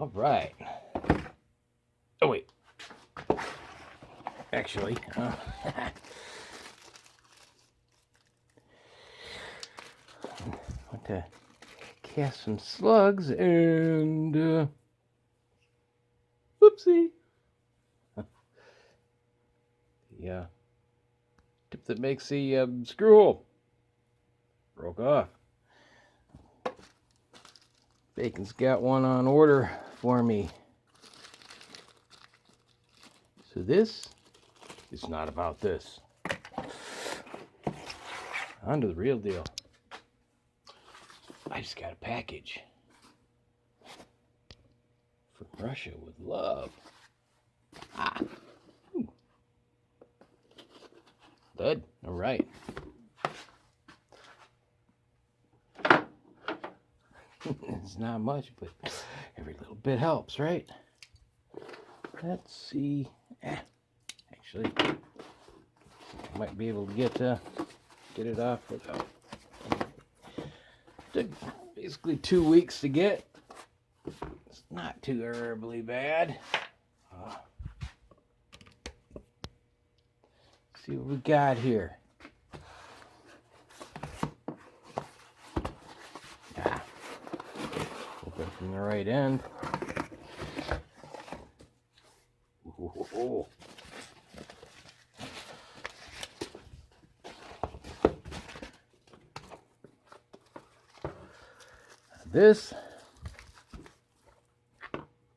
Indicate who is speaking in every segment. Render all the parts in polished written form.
Speaker 1: All right. Oh, wait. Actually, want to cast some slugs and whoopsie. The tip that makes the screw hole broke off. Bacon's got one on order for me. So this is not about this. On to the real deal. I just got a package from Russia with love. Good. All right. It's not much, but every little bit helps, right? Let's see. Actually, I might be able to get it off without. Took basically 2 weeks to get. It's not too terribly bad. See what we got here. Open from the right end. Ooh. This,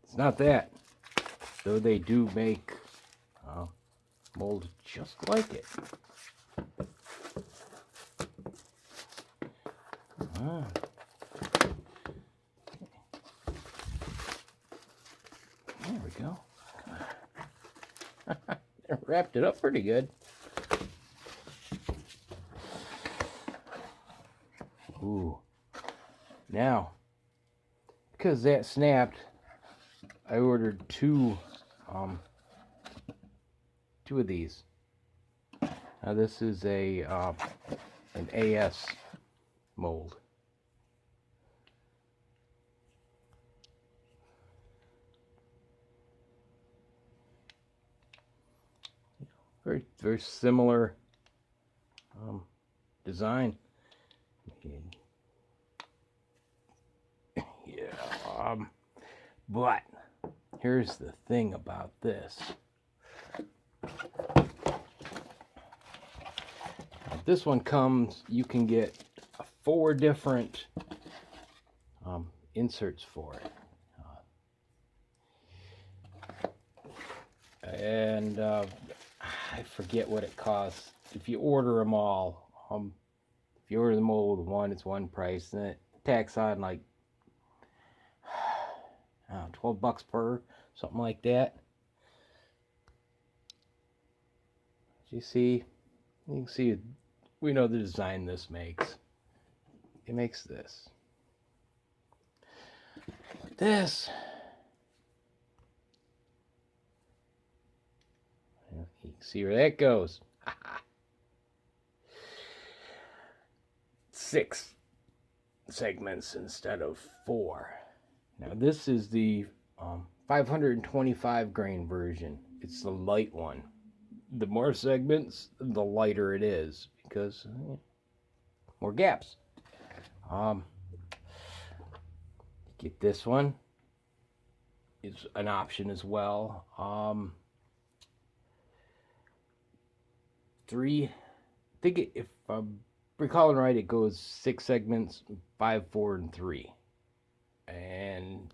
Speaker 1: it's not that, though they do make mold just like it. There we go. Wrapped it up pretty good. Ooh. Now, because that snapped, I ordered two of these. Now this is an AS mold. Very similar design. Yeah, but here's the thing about this. This one comes, you can get 4 different inserts for it. And I forget what it costs. If you order them all, if you order them all with one, it's one price, and it tacks on like $12 per, something like that. You can see, we know the design this makes. It makes this. This, you can see where that goes. 6 segments instead of 4. Now this is the 525 grain version. It's the light one. The more segments, the lighter it is, because more gaps. Get this one. It's an option as well. 3. I think if I'm recalling right, it goes 6 segments, 5, 4, and 3. And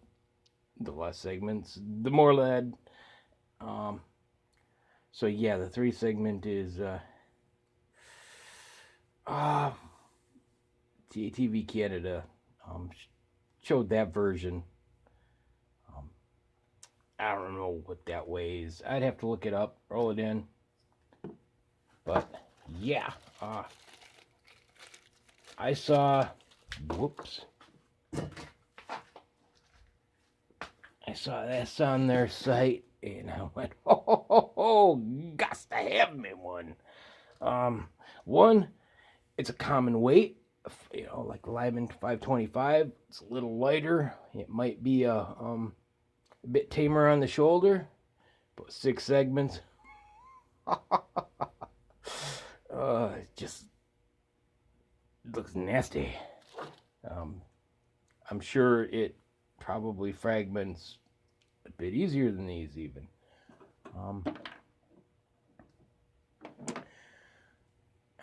Speaker 1: the less segments, the more lead. So yeah, the 3 segment is TV Canada showed that version. I don't know what that weighs. I'd have to look it up, roll it in. But yeah, I saw this on their site, and I went, oh, gots to have me one. One, it's a common weight, like Lyman 525. It's a little lighter. It might be a a bit tamer on the shoulder, but 6 segments. It just looks nasty. I'm sure it probably fragments a bit easier than these even.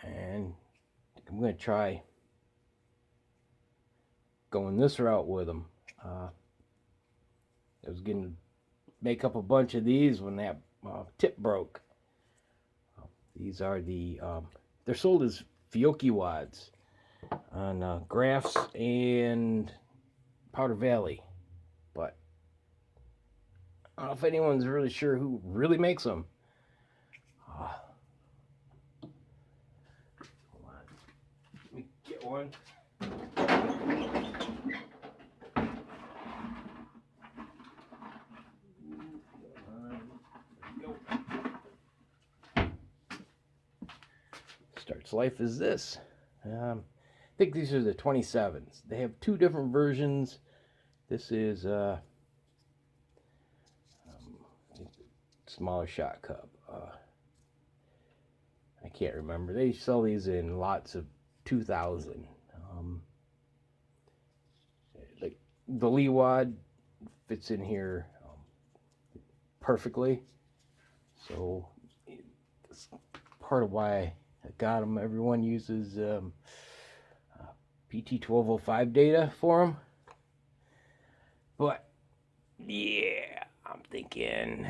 Speaker 1: And I'm going to try going this route with them. I was going to make up a bunch of these when that tip broke. These are the, they're sold as Fiocchi wads on Graphs and Powder Valley. But I don't know if anyone's really sure who really makes them. Hold on. Let me get one. Starts life as this. I think these are the 27s. They have 2 different versions. This is smaller shot cup. I can't remember. They sell these in lots of 2,000. Like the Lee wad fits in here perfectly. So that's part of why I got them. Everyone uses PT1205 data for them. But yeah, I'm thinking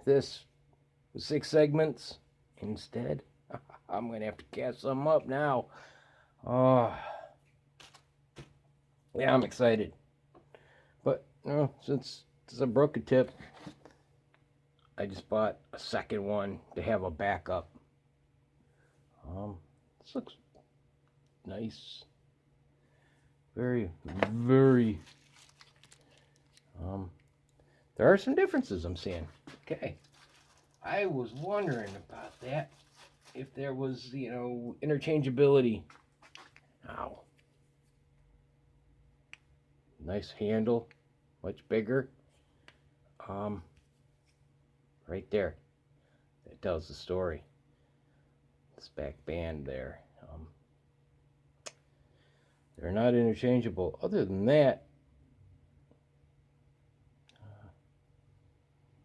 Speaker 1: this with 6 segments instead. I'm going to have to cast some up now. Oh, yeah, I'm excited. But since I broke a tip, I just bought a second one to have a backup. This looks nice. Very, very. There are some differences I'm seeing. Okay. I was wondering about that. If there was, interchangeability. Ow. Nice handle. Much bigger. Right there. That tells the story. This back band there. They're not interchangeable. Other than that,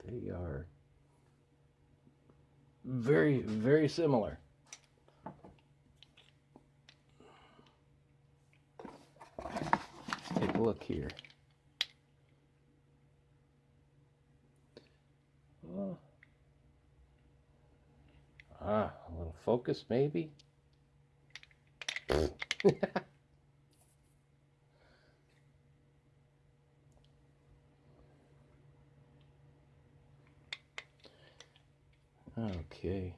Speaker 1: they are very, very similar. Take a look here. A little focus maybe. Okay.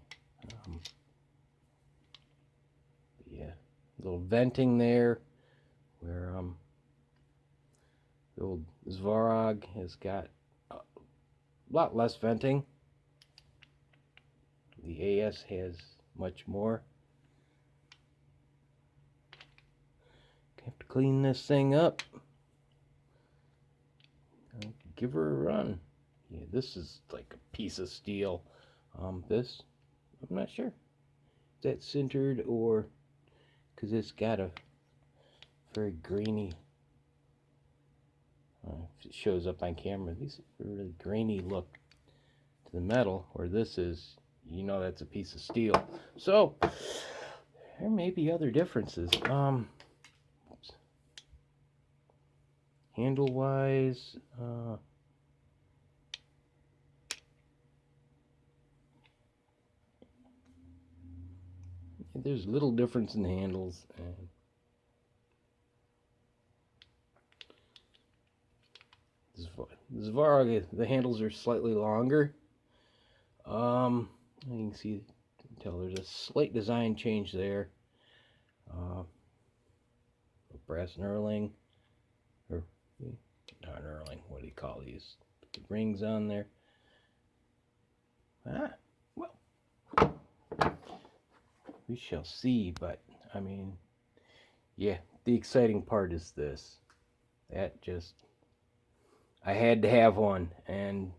Speaker 1: Yeah, a little venting there where the old Svarog has got a lot less venting. The AS has much more. Have to clean this thing up. Give her a run. Yeah, this is like a piece of steel. This, I'm not sure. Is that sintered or because it's got a very grainy. If it shows up on camera, these are really grainy look to the metal. Where this is, that's a piece of steel. So there may be other differences. Handle wise, there's little difference in the handles. This Svarog, the handles are slightly longer. You can tell there's a slight design change there. Brass knurling, or not knurling. What do you call these? Put the rings on there. Well, we shall see. But I mean, yeah, the exciting part is this. That just I had to have one, and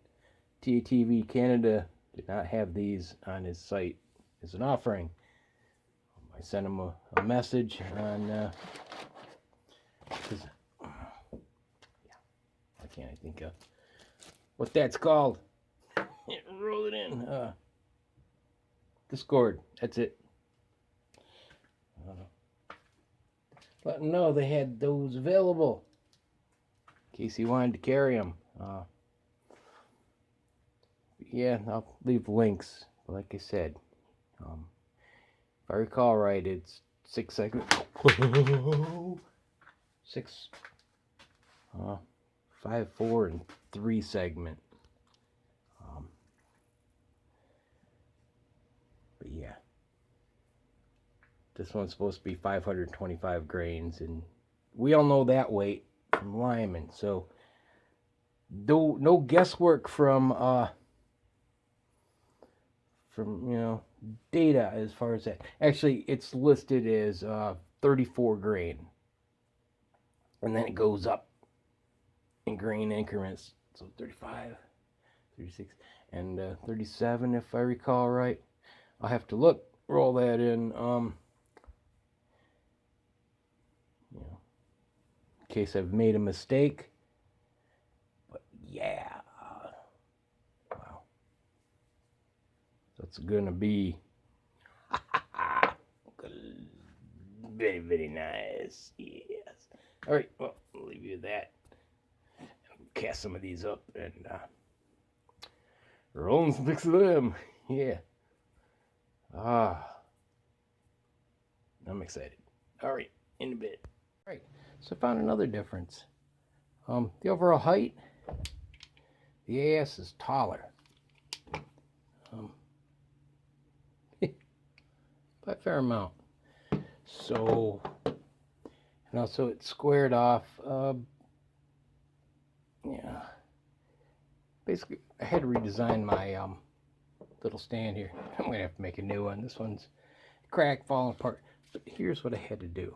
Speaker 1: TATV Canada did not have these on his site as an offering. I sent him a message on, yeah, why can't I think of what that's called? Roll it in. Discord. That's it. Let him know they had those available in case he wanted to carry them. Yeah, I'll leave links. Like I said, if I recall right, it's 6 segments. 6, 5, 4, and 3 segment. But yeah, this one's supposed to be 525 grains, and we all know that weight from Lyman. So no guesswork from data as far as that. Actually, it's listed as 34 grain, and then it goes up in grain increments. So 35, 36, and 37, if I recall right. I'll have to roll that in, in case I've made a mistake. But yeah, wow, that's gonna be very, very nice. Yes. All right. Well, I'll leave you with that. Cast some of these up and roll some pics of them. Yeah. I'm excited. All right, in a bit. All right, so I found another difference. The overall height, the AS is taller. By a fair amount. So, and also it's squared off. Yeah. Basically, I had to redesign my little stand here. I'm gonna have to make a new one. This one's cracked, falling apart. But here's what I had to do.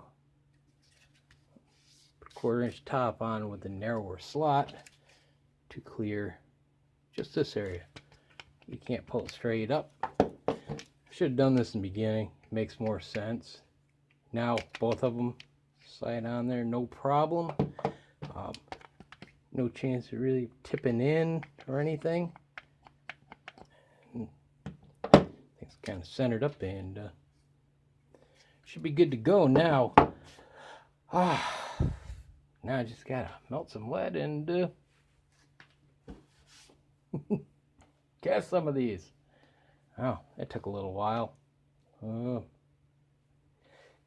Speaker 1: Put a 1/4-inch top on with a narrower slot to clear just this area. You can't pull it straight up. Should have done this in the beginning. It makes more sense. Now both of them slide on there, no problem. No chance of really tipping in or anything. It's kind of centered up and should be good to go now. Now I just gotta melt some lead and cast some of these. Oh, that took a little while. All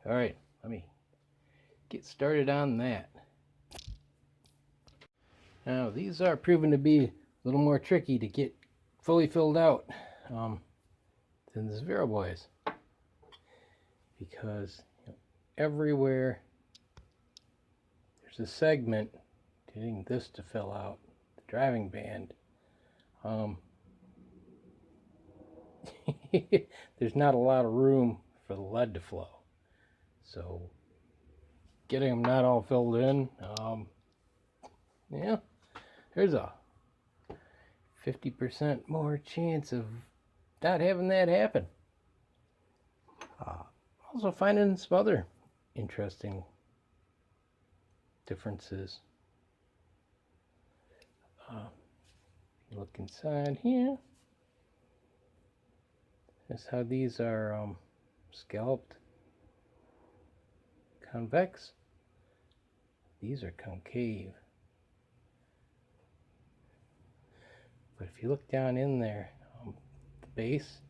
Speaker 1: right, let me get started on that. Now these are proven to be a little more tricky to get fully filled out than the Zero Boys, because everywhere there's a segment getting this to fill out, the driving band. There's not a lot of room for the lead to flow, so getting them not all filled in, yeah, there's a 50% more chance of not having that happen. Also finding some other interesting differences. Look inside here. That's how these are scalloped convex. These are concave. But if you look down in there, the base,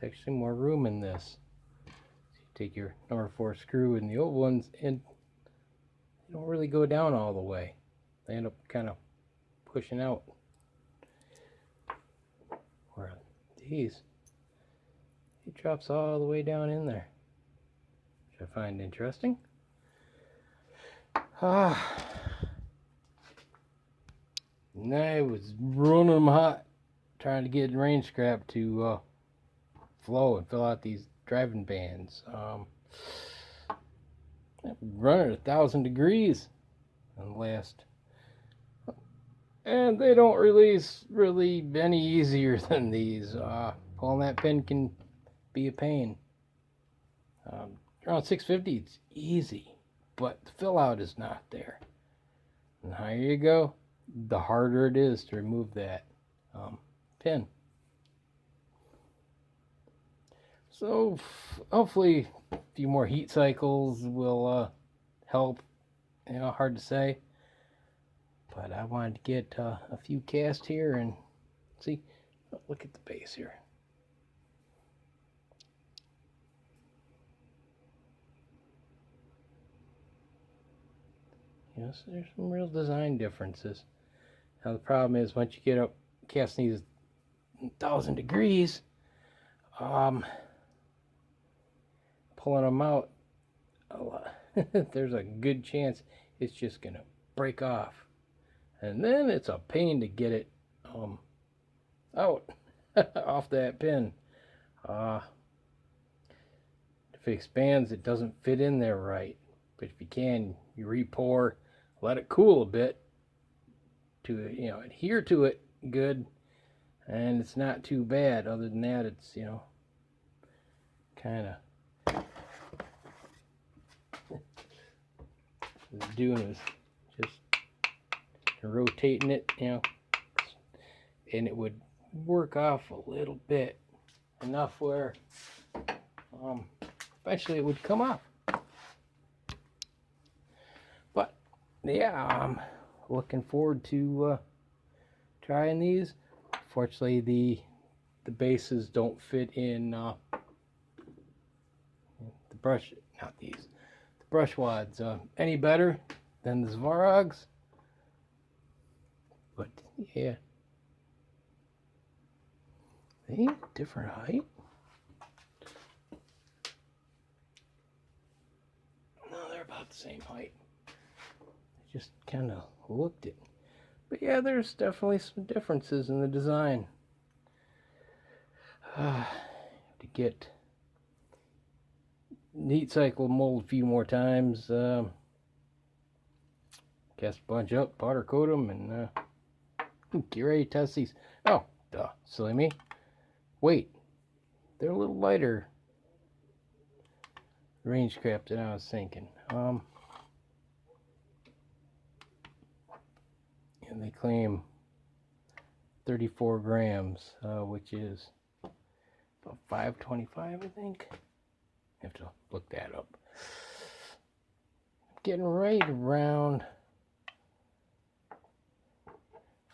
Speaker 1: there's actually more room in this. So you take your number 4 screw and the old ones, and they don't really go down all the way. They end up kind of pushing out. Where these, it drops all the way down in there, which I find interesting. And I was running them hot, trying to get range scrap to flow and fill out these driving bands. Running at 1,000 degrees on the last And they don't release really any easier than these. Pulling that pin can be a pain. Around 650, it's easy, but the fill out is not there. And the higher you go, the harder it is to remove that pin. So hopefully a few more heat cycles will help. Hard to say. But I wanted to get a few cast here and see. Look at the base here. Yes, there's some real design differences. Now the problem is once you get up casting these 1,000 degrees, pulling them out, there's a good chance it's just gonna break off, and then it's a pain to get it out off that pin. If it expands, it doesn't fit in there right. But if you can, you re-pour, let it cool a bit to adhere to it good, and it's not too bad. Other than that, it's kind of doing is just rotating it, and it would work off a little bit, enough where eventually it would come off. But yeah, I'm looking forward to trying these. Fortunately, the bases don't fit in the brush, not these, the brush wads any better than the Svarogs. But yeah, they ain't a different height. No, they're about the same height. I just kind of looked it. But yeah, there's definitely some differences in the design. To get heat cycle mold a few more times. Cast a bunch up, powder coat them, and get ready to test these. Oh, duh, silly me. Wait, they're a little lighter range crap than I was thinking. And they claim 34 grams, which is about 525, I think. I have to look that up. Getting right around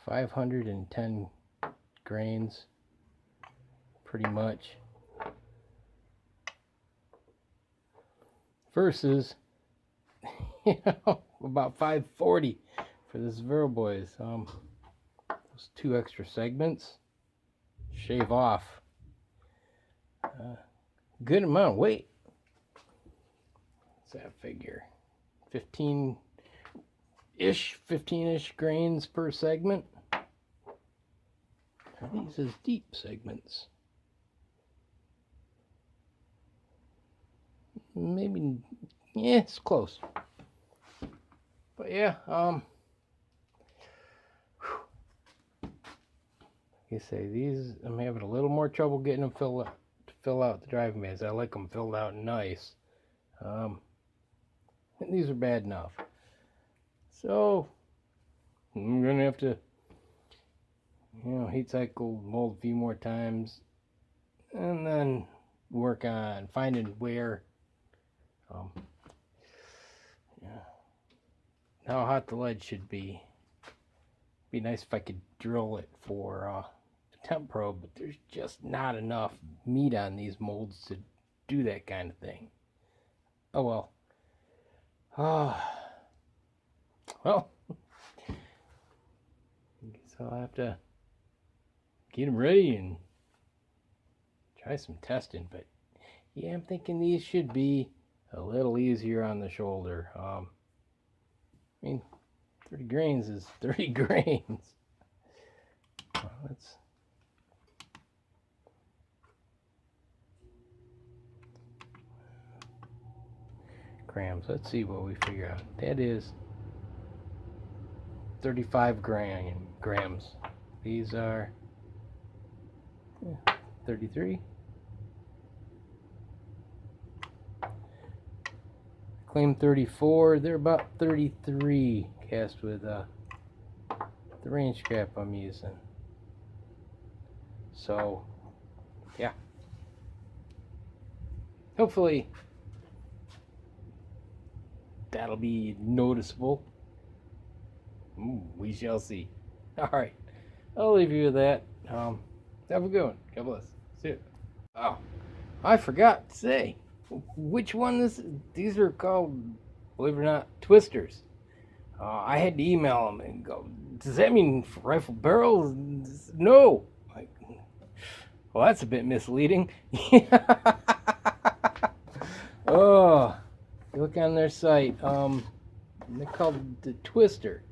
Speaker 1: 510 grains, pretty much, versus about 540 for this Vero Boys. Those 2 extra segments shave off good amount of weight. What's that figure? 15-ish grains per segment. Are these as deep segments? Maybe, yeah, it's close. But yeah, like I say, these I'm having a little more trouble getting them to fill out the driving bays. I like them filled out nice. And these are bad enough. So I'm gonna have to, heat cycle mold a few more times, and then work on finding where, how hot the lead should be. Be nice if I could drill it for the temp probe, but there's just not enough meat on these molds to do that kind of thing. Oh well. Well, so I'll have to get them ready and try some testing. But yeah, I'm thinking these should be a little easier on the shoulder. I mean, 30 grains is 30 grains. Let's grams. Let's see what we figure out. That is 35 grams. These are 33. Claim 34. They're about 33 cast with the range cap I'm using. So, yeah. Hopefully that'll be noticeable. We shall see. Alright, I'll leave you with that. Have a good one. God bless. See you. Oh, I forgot to say which one this is. These are called, believe it or not, twisters. I had to email them and go, does that mean rifle barrels? No. Like, well, that's a bit misleading. Oh, you look on their site. They're called the Twister.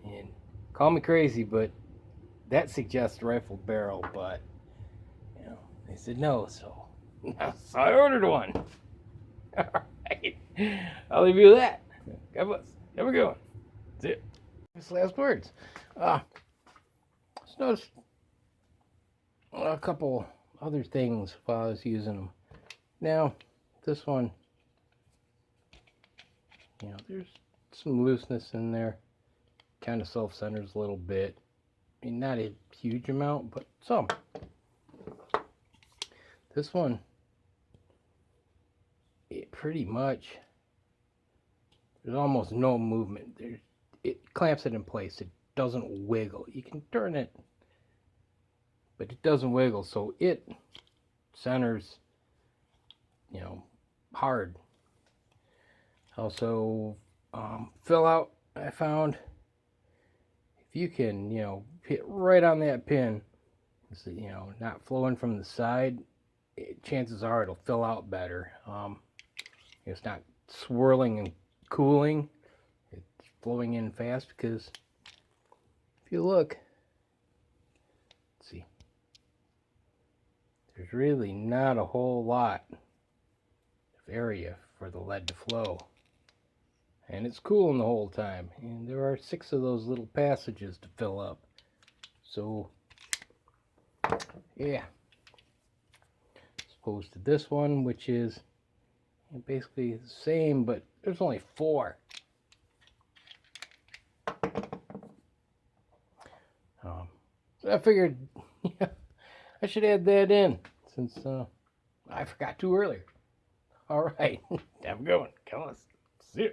Speaker 1: And call me crazy, but that suggests rifle barrel. But you know, they said no, so I ordered one. All right, I'll leave you with that. God bless. Have a good one. That's it. His last words. Just noticed a couple other things while I was using them. Now, this one, you know, there's some looseness in there. Kind of self-centers a little bit. I mean, not a huge amount, but some. This one, it pretty much, there's almost no movement. It clamps it in place. It doesn't wiggle. You can turn it, but it doesn't wiggle. So it centers, you know, hard. Also, fill out, I found, if you can, you know, hit right on that pin, so, you know, not flowing from the side, chances are it'll fill out better. It's not swirling and cooling. It's flowing in fast because if you look, let's see, there's really not a whole lot of area for the lead to flow. And it's cooling the whole time. And there are 6 of those little passages to fill up. So, yeah. As opposed to this one, which is basically the same, but there's only 4. So I figured I should add that in since I forgot to earlier. All right. Have a good one. Come on. See you.